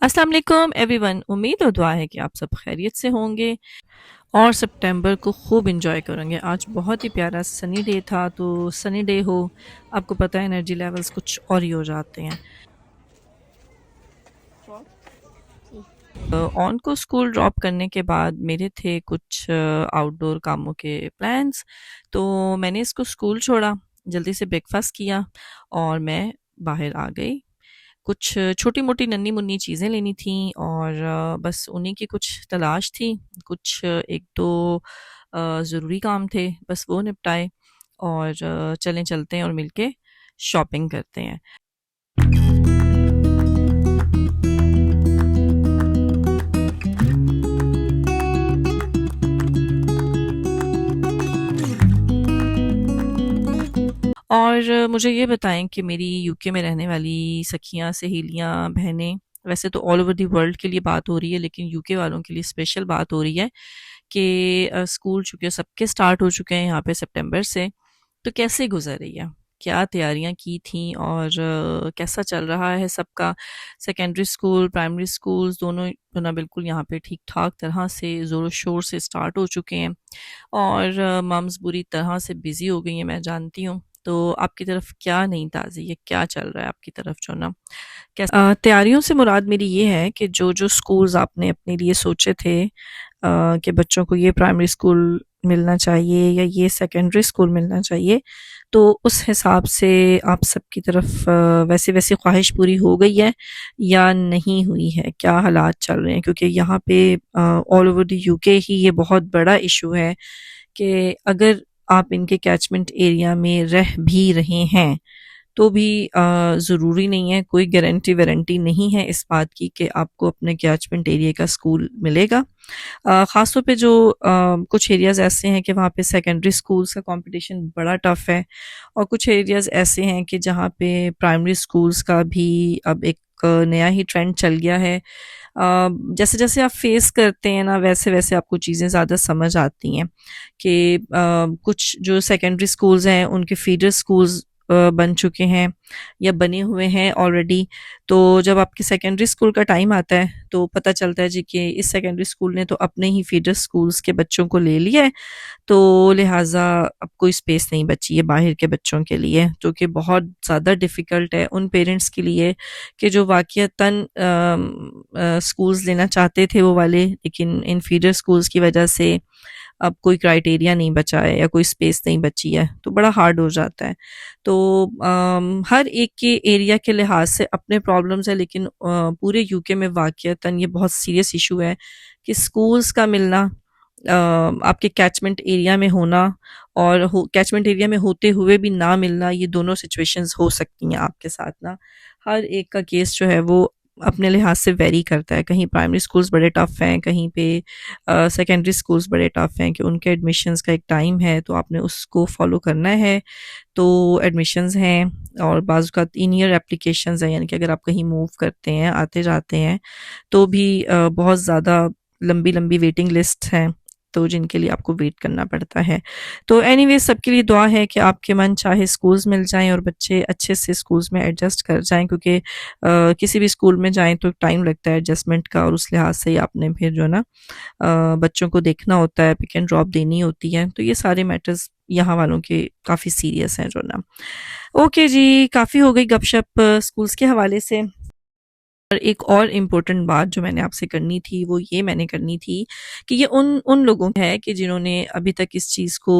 अस्सलाम वालेकुम एवरीवन। उम्मीद और दुआ है कि आप सब खैरियत से होंगे और सितंबर को खूब इंजॉय करेंगे। आज बहुत ही प्यारा सनी डे था, तो सनी डे हो, आपको पता है एनर्जी लेवल्स कुछ और ही हो जाते हैं। ऑन को स्कूल ड्रॉप करने के बाद मेरे थे कुछ आउटडोर कामों के प्लान्स, तो मैंने इसको स्कूल छोड़ा, जल्दी से ब्रेकफास्ट किया और मैं बाहर आ गई। कुछ छोटी-मोटी नन्ही-मुन्नी चीज़ें लेनी थीं और बस उन्हीं की कुछ तलाश थी। कुछ 1-2 ज़रूरी काम थे, बस वो निपटाए और चलें चलते हैं और मिलके शॉपिंग करते हैं। और मुझे ये बताएँ कि मेरी यूके में रहने वाली सखियाँ, सहेलियाँ, बहनें, वैसे तो ऑल ओवर द वर्ल्ड के लिए बात हो रही है, लेकिन यूके वालों के लिए स्पेशल बात हो रही है कि स्कूल चूँकि सबके स्टार्ट हो चुके हैं यहाँ पे सितंबर से, तो कैसे गुज़र रही है? क्या तैयारियाँ की थीं और कैसा चल रहा है सबका? सेकेंडरी स्कूल, प्राइमरी स्कूल्स दोनों जो ना बिल्कुल यहाँ पे ठीक-ठाक तरह से ज़ोर-शोर से स्टार्ट हो चुके हैं और मम्स बुरी तरह से बिज़ी हो गई हैं, मैं जानती हूँ। तो आपकी तरफ क्या नई ताज़ी है? क्या चल रहा है आपकी तरफ जो ना? तैयारियों से मुराद मेरी ये है कि जो-जो स्कूल्स आपने अपने लिए सोचे थे कि बच्चों को ये प्राइमरी स्कूल मिलना चाहिए या ये सेकेंडरी स्कूल मिलना चाहिए, तो उस हिसाब से आप सबकी तरफ वैसी-वैसी ख्वाहिश पूरी हो गई है या नहीं हुई है? क्या हालात चल रहे हैं? क्योंकि यहाँ पे ऑल ओवर द यूके ही ये बहुत बड़ा इशू है कि अगर आप इनके कैचमेंट एरिया में रह भी रहे हैं, तो भी ज़रूरी नहीं है, कोई गारंटी-वारंटी नहीं है इस बात की कि आपको अपने कैचमेंट एरिया का स्कूल मिलेगा। ख़ास तौर पे जो कुछ एरियाज़ ऐसे हैं कि वहाँ पे सेकेंडरी स्कूल्स का कंपटीशन बड़ा टफ़ है और कुछ एरियाज़ ऐसे हैं कि जहाँ पे प्राइमरी स्कूल्स का भी अब एक नया ही ट्रेंड चल गया है। जैसे-जैसे आप फेस करते हैं ना, वैसे-वैसे आपको चीज़ें ज़्यादा समझ आती हैं कि कुछ जो सेकेंडरी स्कूल्स हैं, उनके फीडर स्कूल्स बन चुके हैं या बने हुए हैं ऑलरेडी। तो जब आपके सेकेंडरी स्कूल का टाइम आता है, तो पता चलता है जी कि इस सेकेंडरी स्कूल ने तो अपने ही फीडर स्कूल्स के बच्चों को ले लिया है, तो लिहाज़ा अब कोई स्पेस नहीं बची है बाहर के बच्चों के लिए, जो कि बहुत ज़्यादा डिफ़िकल्ट है उन पेरेंट्स के लिए कि जो वाक़ईतन स्कूल्स लेना चाहते थे वो वाले, लेकिन इन फीडर स्कूल्स की वजह से अब कोई क्राइटेरिया नहीं बचा है या कोई स्पेस नहीं बची है, तो बड़ा हार्ड हो जाता है। तो हर एक के एरिया के लिहाज से अपने प्रॉब्लम्स हैं, लेकिन पूरे यूके में वाक़ईतन ये बहुत सीरियस इशू है कि स्कूल्स का मिलना, आपके कैचमेंट एरिया में होना और कैचमेंट एरिया में होते हुए भी ना मिलना, ये दोनों सिचुएशंस हो सकती हैं आपके साथ ना। हर एक का केस जो है वो अपने लिहाज से वेरी करता है। कहीं प्राइमरी स्कूल्स बड़े टफ़ हैं, कहीं पे सेकेंडरी स्कूल्स बड़े टफ़ हैं कि उनके एडमिशन्स का एक टाइम है, तो आपने उसको फ़ॉलो करना है। तो एडमिशन्स हैं और बाज़ औक़ात इन ईयर एप्लीकेशंस हैं, यानी कि अगर आप कहीं मूव करते हैं, आते-जाते हैं, तो भी बहुत ज़्यादा लंबी-लंबी वेटिंग लिस्ट हैं, तो जिनके लिए आपको वेट करना पड़ता है। तो एनीवेज़ सबके लिए दुआ है कि आपके मन चाहे स्कूल्स मिल जाएँ और बच्चे अच्छे से स्कूल्स में एडजस्ट कर जाएँ, क्योंकि किसी भी स्कूल में जाएँ तो टाइम लगता है एडजस्टमेंट का, और उस लिहाज से ही आपने फिर जो है ना बच्चों को देखना होता है, पिक एंड ड्रॉप देनी होती है, तो ये सारे मैटर्स यहाँ वालों के काफ़ी सीरियस हैं जो ना। ओके जी, काफ़ी हो गई गपशप स्कूल्स के हवाले से। और एक और इम्पोर्टेंट बात जो मैंने आपसे करनी थी, वो ये मैंने करनी थी कि ये उन उन लोगों का है कि जिन्होंने अभी तक इस चीज़ को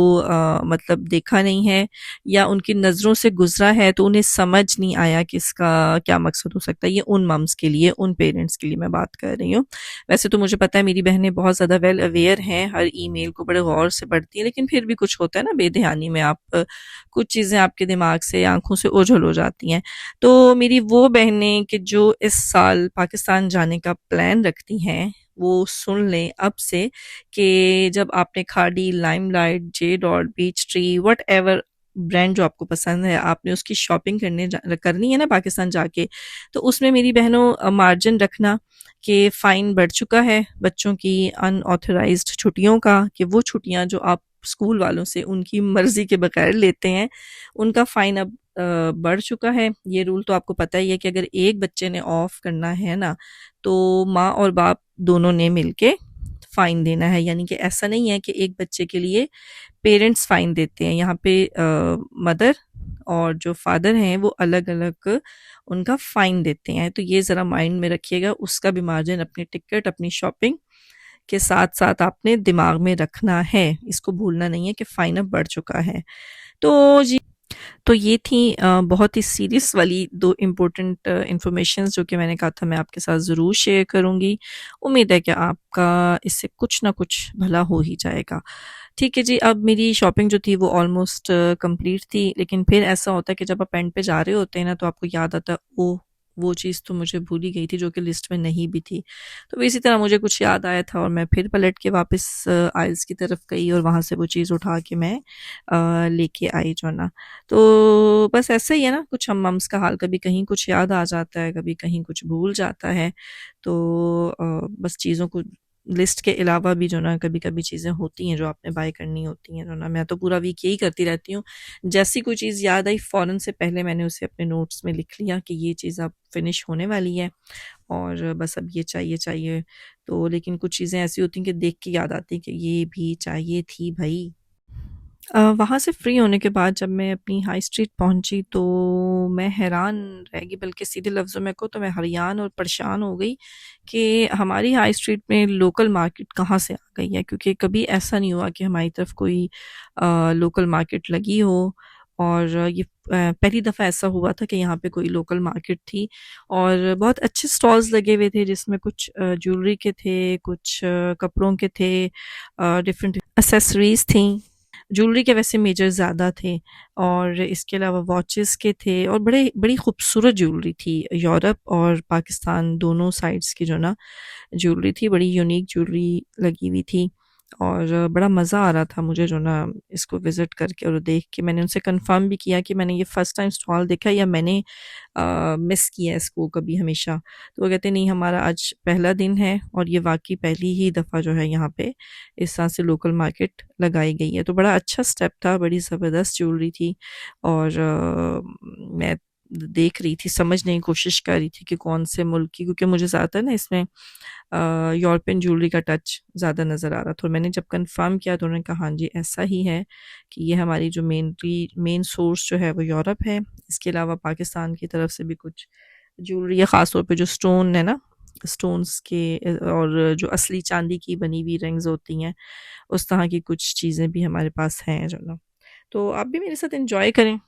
मतलब देखा नहीं है या उनकी नज़रों से गुज़रा है, तो उन्हें समझ नहीं आया कि इसका क्या मकसद हो सकता है। ये उन मम्स के लिए, उन पेरेंट्स के लिए मैं बात कर रही हूँ। वैसे तो मुझे पता है मेरी बहनें बहुत ज़्यादा वेल अवेयर हैं, हर ईमेल को बड़े गौर से पढ़ती हैं, लेकिन फिर भी कुछ होता है ना बेध्यानी में, आप कुछ चीज़ें आपके दिमाग से, आँखों से ओझल हो जाती हैं। तो मेरी वो बहनें कि जो इस साल पाकिस्तान जाने का प्लान रखती हैं, वो सुन लें अब से कि जब आपने खाड़ी, limelight, J dot, beech tree, whatever brand जो आपको पसंद है, आपने उसकी शॉपिंग करनी है ना पाकिस्तान जाके, तो उसमें मेरी बहनों मार्जिन रखना कि फ़ाइन बढ़ चुका है बच्चों की अनऑथराइज़्ड छुट्टियों का, कि वो छुट्टियाँ जो आप स्कूल वालों से उनकी मर्ज़ी के बगैर लेते हैं, उनका फ़ाइन अब बढ़ चुका है। ये रूल तो आपको पता ही है कि अगर एक बच्चे ने ऑफ करना है ना, तो माँ और बाप दोनों ने मिलके फ़ाइन देना है। यानी कि ऐसा नहीं है कि एक बच्चे के लिए पेरेंट्स फ़ाइन देते हैं। यहाँ पे मदर और जो फादर हैं वो अलग-अलग उनका फ़ाइन देते हैं। तो ये ज़रा माइंड में रखिएगा, उसका भी मार्जिन अपनी टिकट, अपनी शॉपिंग के साथ-साथ आपने दिमाग में रखना है। इसको भूलना नहीं है कि फ़ाइन अब बढ़ चुका है। तो जी, तो ये थी बहुत ही सीरियस वाली 2 इम्पोर्टेंट इन्फॉर्मेशंस जो कि मैंने कहा था मैं आपके साथ ज़रूर शेयर करूँगी। उम्मीद है कि आपका इससे कुछ ना कुछ भला हो ही जाएगा। ठीक है जी, अब मेरी शॉपिंग जो थी वो ऑलमोस्ट कंप्लीट थी, लेकिन फिर ऐसा होता है कि जब आप एंड पे जा रहे होते हैं ना, तो आपको याद आता है, ओह! वो चीज़ तो मुझे भूल ही गई थी जो कि लिस्ट में नहीं भी थी। तो इसी तरह मुझे कुछ याद आया था और मैं फिर पलट के वापस आइल्स की तरफ गई और वहाँ से वो चीज़ उठा के मैं लेके आई जो ना। तो बस ऐसा ही है ना, कुछ हम मम्स का हाल, कभी कहीं कुछ याद आ जाता है, कभी कहीं कुछ भूल जाता है। तो बस चीज़ों को लिस्ट के अलावा भी जो ना कभी-कभी चीज़ें होती हैं जो आपने बाय करनी होती हैं जो ना, मैं तो पूरा वीक यही करती रहती हूँ। जैसी कोई चीज़ याद आई फ़ौरन से पहले मैंने उसे अपने नोट्स में लिख लिया कि ये चीज़ अब फ़िनिश होने वाली है और बस अब ये चाहिए। तो लेकिन कुछ चीज़ें ऐसी होती हैं कि देख के याद आती हैं कि ये भी चाहिए थी भई। वहाँ से फ्री होने के बाद जब मैं अपनी हाई स्ट्रीट पहुँची तो मैं हैरान रह गई, बल्कि सीधे लफ्ज़ों में कहूँ तो मैं हरियान और परेशान हो गई कि हमारी हाई स्ट्रीट में लोकल मार्केट कहाँ से आ गई है, क्योंकि कभी ऐसा नहीं हुआ कि हमारी तरफ कोई लोकल मार्केट लगी हो। और ये पहली दफ़ा ऐसा हुआ था कि यहाँ पे कोई लोकल मार्केट थी और बहुत अच्छे स्टॉल्स लगे हुए थे जिसमें कुछ ज्वेलरी के थे, कुछ कपड़ों के थे, डिफरेंट एक्सेसरीज़ थी। ज्वेलरी के वैसे मेजर ज़्यादा थे और इसके अलावा वॉचेस के थे और बड़ी खूबसूरत ज्वेलरी थी। यूरोप और पाकिस्तान दोनों साइड्स की जो ना ज्वेलरी थी, बड़ी यूनिक ज्वेलरी लगी हुई थी और बड़ा मज़ा आ रहा था मुझे जो ना इसको विज़िट करके और देख के। मैंने उनसे कन्फर्म भी किया कि मैंने ये फ़र्स्ट टाइम स्टॉल देखा या मैंने मिस किया है इसको कभी हमेशा। तो वो कहते नहीं, हमारा आज पहला दिन है और ये वाक़ई पहली ही दफ़ा जो है यहाँ पे इस तरह से लोकल मार्केट लगाई गई है। तो बड़ा अच्छा स्टेप था, बड़ी ज़बरदस्त ज्वेलरी थी और मैं देख रही थी, समझने की कोशिश कर रही थी कि कौन से मुल्क की, क्योंकि मुझे ज़्यादातर ना इसमें यूरोपियन ज्वेलरी का टच ज़्यादा नज़र आ रहा था। और मैंने जब कन्फर्म किया तो उन्होंने कहा हाँ जी ऐसा ही है कि ये हमारी जो मेन सोर्स जो है वो यूरोप है। इसके अलावा पाकिस्तान की तरफ से भी कुछ ज्वेलरी है, ख़ास तौर पे जो स्टोन है ना, स्टोन्स के और जो असली चांदी की बनी हुई रिंग्स होती हैं, उस तरह की कुछ चीज़ें भी हमारे पास हैं जो ना। तो आप भी मेरे साथ एंजॉय करें,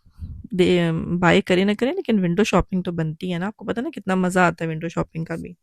बाय करें ना करें, लेकिन विंडो शॉपिंग तो बनती है ना। आपको पता है ना कितना मज़ा आता है विंडो शॉपिंग का भी।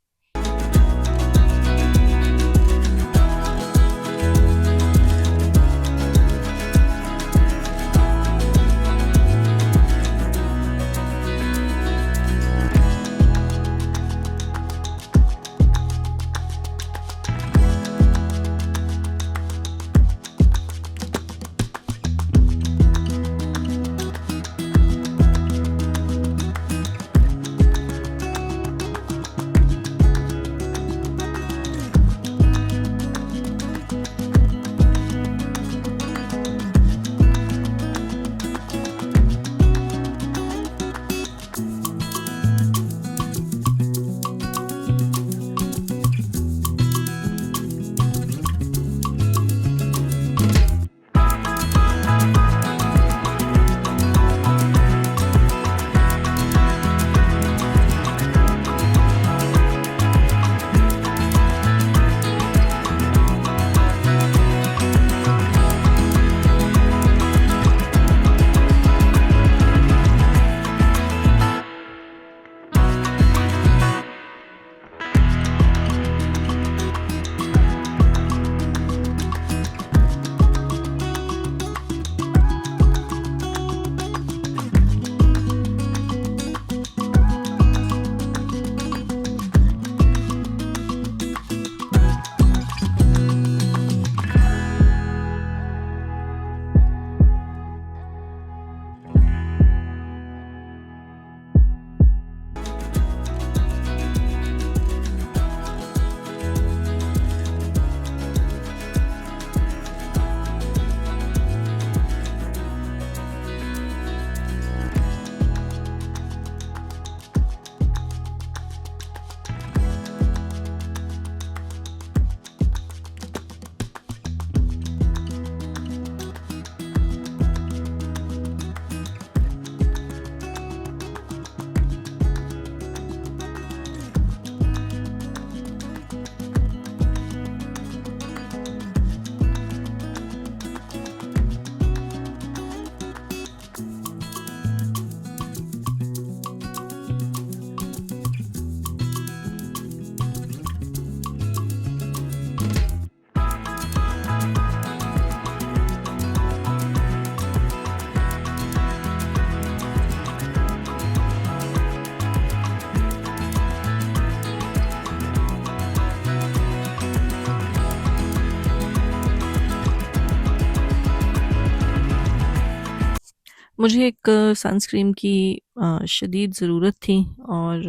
मुझे एक सनस्क्रीन की शदीद ज़रूरत थी और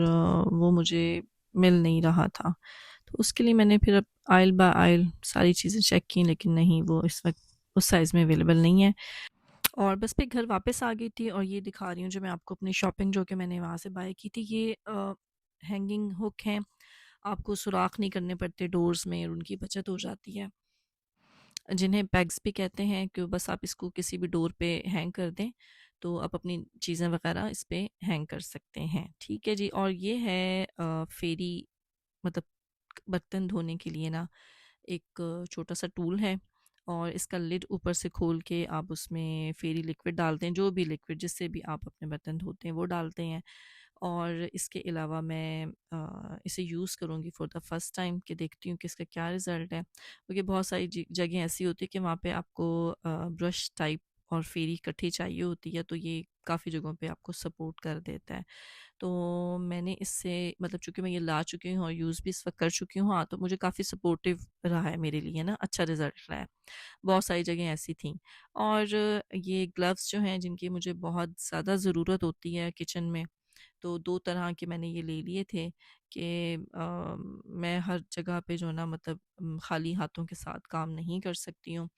वो मुझे मिल नहीं रहा था। तो उसके लिए मैंने फिर अब आइल बाय आइल सारी चीज़ें चेक की, लेकिन नहीं, वो इस वक़्त उस साइज़ में अवेलेबल नहीं है। और बस मैं घर वापस आ गई थी और ये दिखा रही हूँ जो मैं आपको अपनी शॉपिंग जो कि मैंने वहाँ से बाय की थी। ये हैंगिंग हुक हैं, आपको सुराख नहीं करने पड़ते डोर्स में और उनकी बचत हो जाती है। जिन्हें पेग्स भी कहते हैं, कि बस आप इसको किसी भी डोर पे हैंग कर दें, तो आप अपनी चीज़ें वगैरह इस पे हैंग कर सकते हैं। ठीक है जी। और ये है फेरी, मतलब बर्तन धोने के लिए ना एक छोटा सा टूल है, और इसका लिड ऊपर से खोल के आप उसमें फेरी लिक्विड डालते हैं, जो भी लिक्विड जिससे भी आप अपने बर्तन धोते हैं वो डालते हैं। और इसके अलावा मैं इसे यूज़ करूँगी फॉर द फर्स्ट टाइम, कि देखती हूँ कि इसका क्या रिज़ल्ट है, क्योंकि बहुत सारी जगह ऐसी होती है कि वहाँ पे आपको ब्रश टाइप और फेरी इकट्ठी चाहिए होती है, तो ये काफ़ी जगहों पे आपको सपोर्ट कर देता है। तो मैंने इससे, मतलब चूँकि मैं ये ला चुकी हूँ और यूज़ भी इस वक़्त कर चुकी हूँ, हाँ, तो मुझे काफ़ी सपोर्टिव रहा है मेरे लिए ना, अच्छा रिज़ल्ट रहा है। बहुत सारी जगह ऐसी थीं। और ये ग्लव्स जो हैं जिनकी मुझे बहुत ज़्यादा ज़रूरत होती है किचन में, तो 2 तरह के मैंने ये ले लिए थे कि मैं हर जगह पे जो है ना, मतलब खाली हाथों के साथ काम नहीं कर सकती हूँ।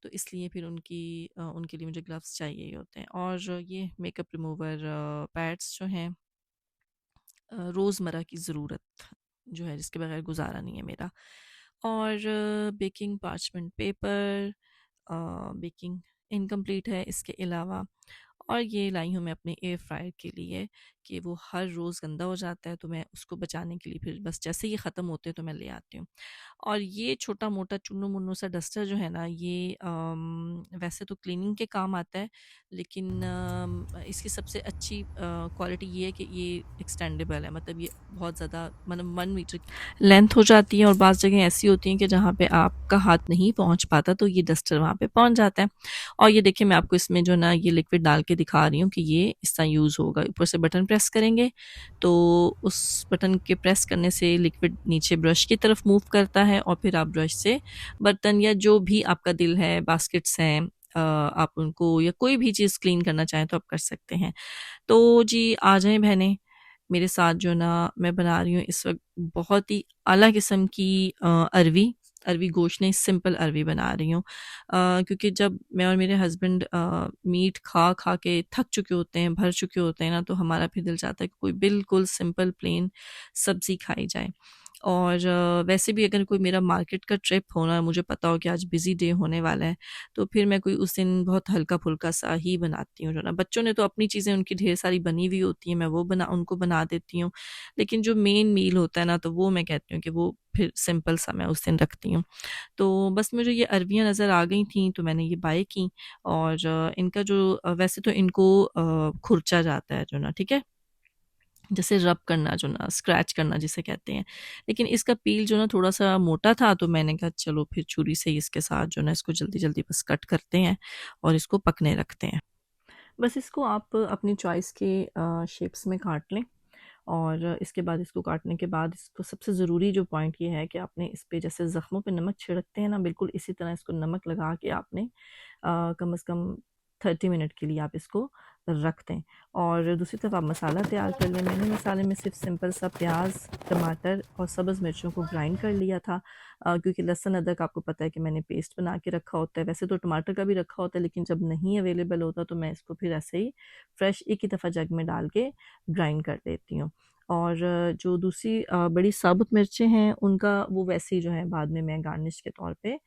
तो इसलिए फिर उनके लिए मुझे ग्लव्स चाहिए ही होते हैं। और ये मेकअप रिमूवर पैड्स जो हैं, रोज़मर्रा की ज़रूरत जो है, जिसके बगैर गुज़ारा नहीं है मेरा। और baking parchment paper, baking incomplete है इसके अलावा। और ये लाई हूँ मैं अपने एयर फ्रायर के लिए, कि वो हर रोज़ गंदा हो जाता है, तो मैं उसको बचाने के लिए फिर बस जैसे ही ख़त्म होते हैं तो मैं ले आती हूँ। और ये छोटा-मोटा चुन्नू-मुन्नू सा डस्टर जो है ना, ये वैसे तो क्लीनिंग के काम आता है, लेकिन इसकी सबसे अच्छी क्वालिटी ये है कि ये एक्सटेंडेबल है, मतलब ये बहुत ज़्यादा, मतलब 1 मीटर की लेंथ हो जाती है, और बाज़ जगह ऐसी होती हैं कि जहाँ पे आपका हाथ नहीं पहुँच पाता, तो ये डस्टर वहाँ पे पहुँच जाता है। और ये देखिए, मैं आपको इसमें जो ना ये लिक्विड डाल के दिखा रही हूँ कि ये इस तरह यूज़ होगा। ऊपर से बटन प्रेस करेंगे, तो उस बटन के प्रेस करने से लिक्विड नीचे ब्रश की तरफ मूव करता है, और फिर आप ब्रश से बर्तन या जो भी आपका दिल है, बास्केट्स हैं, आप उनको या कोई भी चीज़ क्लीन करना चाहें तो आप कर सकते हैं। तो जी, आ जाएँ बहनें मेरे साथ, जो ना मैं बना रही हूँ इस वक़्त बहुत ही आला किस्म की अरवी, अरवी गोश्त नहीं, सिंपल अरवी बना रही हूँ। क्योंकि जब मैं और मेरे हस्बैंड मीट खा-खा के थक चुके होते हैं, भर चुके होते हैं ना, तो हमारा फिर दिल चाहता है कि कोई बिल्कुल सिंपल प्लेन सब्ज़ी खाई जाए। और वैसे भी अगर कोई मेरा मार्केट का ट्रिप हो ना, मुझे पता हो कि आज बिज़ी डे होने वाला है, तो फिर मैं कोई उस दिन बहुत हल्का-फुल्का सा ही बनाती हूँ, जो ना बच्चों ने तो अपनी चीज़ें उनकी ढेर सारी बनी हुई होती हैं, मैं वो उनको बना देती हूँ। लेकिन जो मेन मील होता है ना, तो वो मैं कहती हूँ कि वो फिर सिंपल सा मैं उस दिन रखती हूँ। तो बस मुझे ये अरवियाँ नज़र आ गई थीं, तो मैंने ये बाय की। और इनका जो वैसे तो इनको खुरचा जाता है जो ना, ठीक है? जैसे रब करना जो ना, स्क्रैच करना जिसे कहते हैं। लेकिन इसका पील जो ना थोड़ा-सा मोटा था, तो मैंने कहा चलो फिर छुरी से ही इसके साथ जो ना इसको जल्दी-जल्दी बस कट करते हैं और इसको पकने रखते हैं। बस इसको आप अपनी चॉइस के शेप्स में काट लें। और इसके बाद, इसको काटने के बाद, इसको सबसे ज़रूरी जो पॉइंट ये है कि आपने इस पे जैसे ज़ख्मों पे नमक छिड़कते हैं ना, बिल्कुल इसी तरह इसको नमक लगा के आपने कम से कम 30 मिनट के लिए आप इसको रख दें। और दूसरी तरफ आप मसाला तैयार कर लें। मैंने मसाले में सिर्फ सिंपल सा प्याज, टमाटर और सब्ज़ मिर्चों को ग्राइंड कर लिया था, क्योंकि लहसुन अदरक आपको पता है कि मैंने पेस्ट बना के रखा होता है। वैसे तो टमाटर का भी रखा होता है, लेकिन जब नहीं अवेलेबल होता तो मैं इसको फिर ऐसे ही फ्रेश एक ही दफ़ा जग में डाल के ग्राइंड कर देती हूँ। और जो दूसरी बड़ी साबुत मिर्चें हैं, उनका वो वैसे ही जो है बाद में मैं गार्निश के तौर पे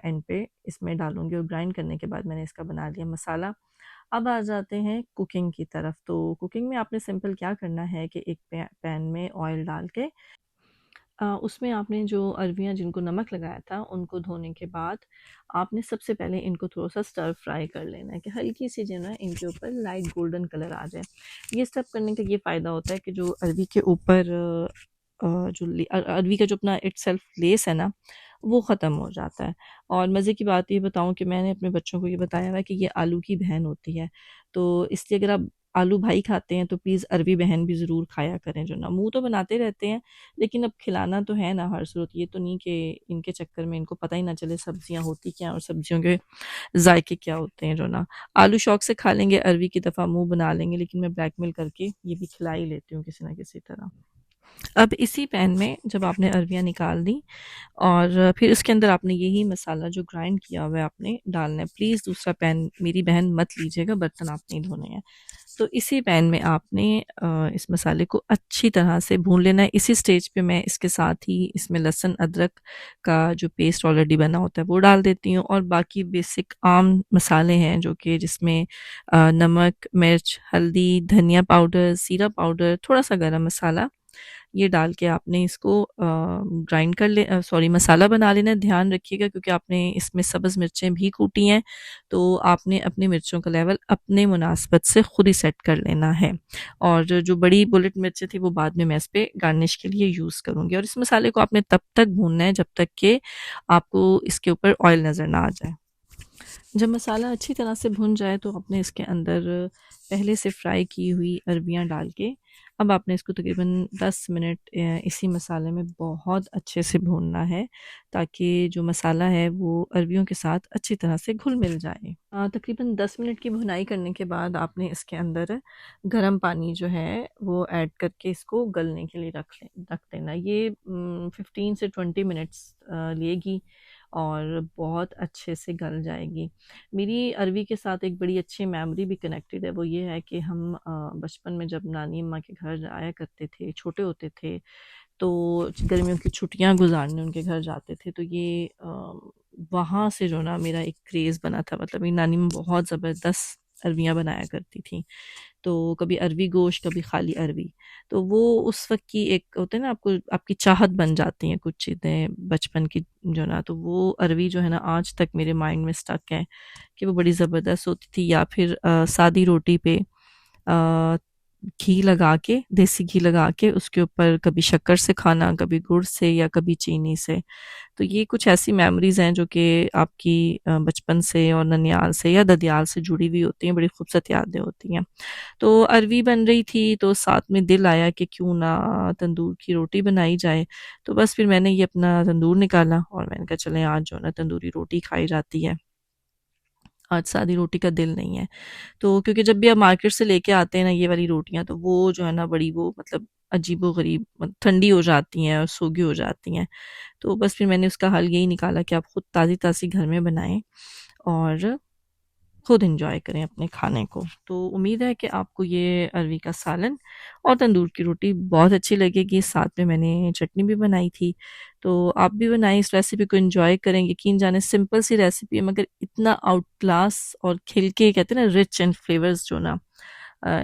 एंड पे इसमें डालूँगी। और ग्राइंड करने के बाद मैंने इसका बना लिया मसाला। अब आ जाते हैं कुकिंग की तरफ। तो कुकिंग में आपने सिंपल क्या करना है कि एक पैन में ऑयल डाल के उसमें आपने जो अरवियाँ जिनको नमक लगाया था, उनको धोने के बाद आपने सबसे पहले इनको थोड़ा-सा स्टर फ्राई कर लेना है, कि हल्की-सी जो है ना इनके ऊपर लाइट गोल्डन कलर आ जाए। ये स्टेप करने का ये फ़ायदा होता है कि जो अरवी के ऊपर अरवी का जो अपना इटसेल्फ लेस है ना, वो ख़त्म हो जाता है। और मज़े की बात ये बताऊँ कि मैंने अपने बच्चों को ये बताया हुआ है कि ये आलू की बहन होती है। तो इसलिए अगर आप आलू भाई खाते हैं तो प्लीज़ अरबी बहन भी ज़रूर खाया करें जो ना। मुँह तो बनाते रहते हैं लेकिन अब खिलाना तो है ना हर सूरत। ये तो नहीं कि इनके चक्कर में इनको पता ही ना चले सब्जियाँ होती क्या हैं और सब्जियों के जायके क्या होते हैं जो ना। आलू शौक से खा लेंगे, अरबी की दफ़ा मुँह बना लेंगे, लेकिन मैं ब्लैकमेल करके ये भी खिला ही लेती हूँ किसी न किसी तरह। अब इसी पैन में जब आपने अरबियाँ निकाल दी और फिर उसके अंदर आपने यही मसाला जो ग्राइंड किया हुआ है आपने डालना है। प्लीज़ दूसरा पैन मेरी बहन मत लीजिएगा, बर्तन आप नहीं धोने हैं। तो इसी पैन में आपने इस मसाले को अच्छी तरह से भून लेना है। इसी स्टेज पे मैं इसके साथ ही इसमें लहसुन अदरक का जो पेस्ट ऑलरेडी बना होता है वो डाल देती हूँ और बाकी बेसिक आम मसाले हैं जो कि जिसमें नमक, मिर्च, हल्दी, धनिया पाउडर, ज़ीरा पाउडर, थोड़ा-सा गरम मसाला, ये डाल के आपने इसको ग्राइंड कर ले सॉरी मसाला बना लेना है। ध्यान रखिएगा क्योंकि आपने इसमें सब्ज़ मिर्चें भी कूटी हैं, तो आपने अपनी मिर्चों का लेवल अपने मुनासबत से खुद ही सेट कर लेना है। और जो बड़ी बुलेट मिर्चें थी वो बाद में मैं इस पे गार्निश के लिए यूज़ करूँगी और इस मसाले को आपने तब तक भूनना है जब तक कि आपको इसके ऊपर ऑयल नज़र ना आ जाए। जब मसाला अच्छी तरह से भुन जाए तो आपने इसके अंदर पहले से फ्राई की हुई अरबियाँ डाल के अब आपने इसको तकरीबन 10 मिनट इसी मसाले में बहुत अच्छे से भूनना है ताकि जो मसाला है वो अरबियों के साथ अच्छी तरह से घुल मिल जाए। तकरीबन 10 मिनट की भुनाई करने के बाद आपने इसके अंदर गर्म पानी जो है वो ऐड करके इसको गलने के लिए रख देना। ये 15 से 20 मिनट्स लेगी और बहुत अच्छे से गल जाएगी। मेरी अरवी के साथ एक बड़ी अच्छी मेमोरी भी कनेक्टेड है, वो ये है कि हम बचपन में जब नानी अम्मा के घर आया करते थे, छोटे होते थे, तो गर्मियों की छुट्टियाँ गुज़ारने उनके घर जाते थे, तो ये वहाँ से जो ना मेरा एक क्रेज़ बना था। मतलब मेरी नानी अम्मा बहुत ज़बरदस्त अरवियाँ बनाया करती थीं। तो कभी अरवी गोश्त, कभी खाली अरवी। तो वो उस वक़्त की एक होता है ना आपको आपकी चाहत बन जाती हैं कुछ चीज़ें बचपन की जो ना, तो वो अरवी जो है ना आज तक मेरे माइंड में स्टक है कि वो बड़ी ज़बरदस्त होती थी। या फिर सादी रोटी पे अ, घी लगा के, देसी घी लगा के उसके ऊपर कभी शक्कर से खाना, कभी गुड़ से या कभी चीनी से। तो ये कुछ ऐसी मेमोरीज़ हैं जो कि आपकी बचपन से और ननियाल से या ददियाल से जुड़ी हुई होती हैं, बड़ी खूबसूरत यादें होती हैं। तो अरवी बन रही थी तो साथ में दिल आया कि क्यों ना तंदूर की रोटी बनाई जाए। तो बस फिर मैंने ये अपना तंदूर निकाला और मैंने कहा चलें आज जो है ना तंदूरी रोटी खाई जाती है। आज सादी रोटी का दिल नहीं है। तो क्योंकि जब भी आप मार्केट से लेके आते हैं ना ये वाली रोटियाँ तो वो जो है ना बड़ी वो मतलब अजीबो-गरीब ठंडी हो जाती हैं और सोगी हो जाती हैं। तो बस फिर मैंने उसका हल यही निकाला कि आप खुद ताज़ी-ताज़ी घर में बनाएँ और खुद एंजॉय करें अपने खाने को। तो उम्मीद है कि आपको ये अरवी का सालन और तंदूर की रोटी बहुत अच्छी लगेगी। साथ में मैंने चटनी भी बनाई थी। तो आप भी बनाएँ, इस रेसिपी को एंजॉय करें। यकीन जाने सिंपल सी रेसिपी है मगर इतना आउट क्लास और खिल के कहते हैं ना रिच एंड फ्लेवर्स जो ना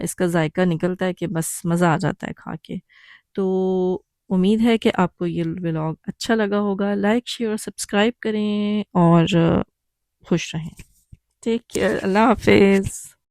इसका जायका निकलता है कि बस मज़ा आ जाता है खा के। तो उम्मीद है कि आपको ये व्लॉग अच्छा लगा होगा। लाइक, शेयर और सब्सक्राइब करें और खुश रहें। Take care. अल्लाह हाफ़िज़।